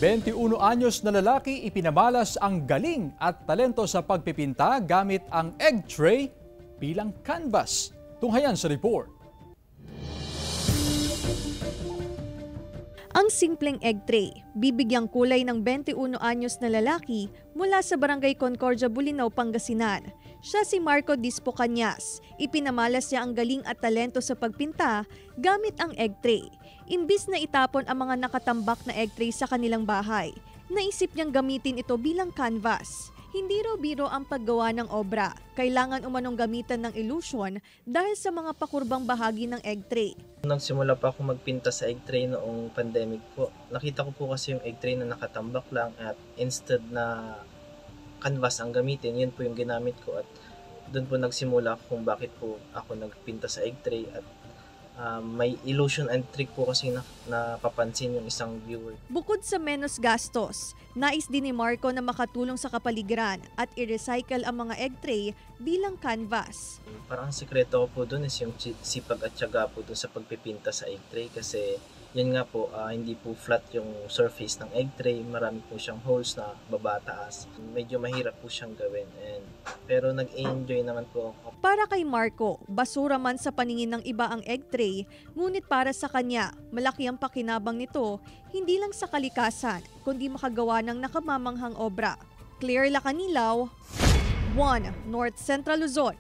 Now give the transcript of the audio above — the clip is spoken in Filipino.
21 anyos na lalaki ipinamalas ang galing at talento sa pagpipinta gamit ang egg tray bilang canvas. Tunghayan sa report. Ang simpleng egg tray, bibigyang kulay ng 21 anyos na lalaki mula sa Barangay Concordia, Bulinaw, Pangasinan. Siya si Marco Dispo Cañas. Ipinamalas niya ang galing at talento sa pagpinta gamit ang egg tray. Imbis na itapon ang mga nakatambak na egg tray sa kanilang bahay, naisip niyang gamitin ito bilang canvas. Hindi raw biro ang paggawa ng obra. Kailangan umanong gamitan ng illusion dahil sa mga pakurbang bahagi ng egg tray. Nagsimula pa ako magpinta sa egg tray noong pandemic po. Nakita ko po kasi yung egg tray na nakatambak lang at instead na canvas ang gamitin, yun po yung ginamit ko at doon po nagsimula kung bakit po ako nagpinta sa egg tray at may illusion and trick po kasi napapansin yung isang viewer. Bukod sa menos gastos, nais din ni Marco na makatulong sa kapaligiran at i-recycle ang mga egg tray bilang canvas. Parang ang sekreto ko po doon is yung sipag at tiyaga po doon sa pagpipinta sa egg tray kasi yun nga po, hindi po flat yung surface ng egg tray. Marami po siyang holes na babataas. Medyo mahirap po siyang gawin. Pero nag-enjoy naman po ako. Para kay Marco, basura man sa paningin ng iba ang egg tray, ngunit para sa kanya, malaki ang pakinabang nito, hindi lang sa kalikasan, kundi makagawa ng nakamamanghang obra. Claire Lacanilaw, 1 North Central Luzon.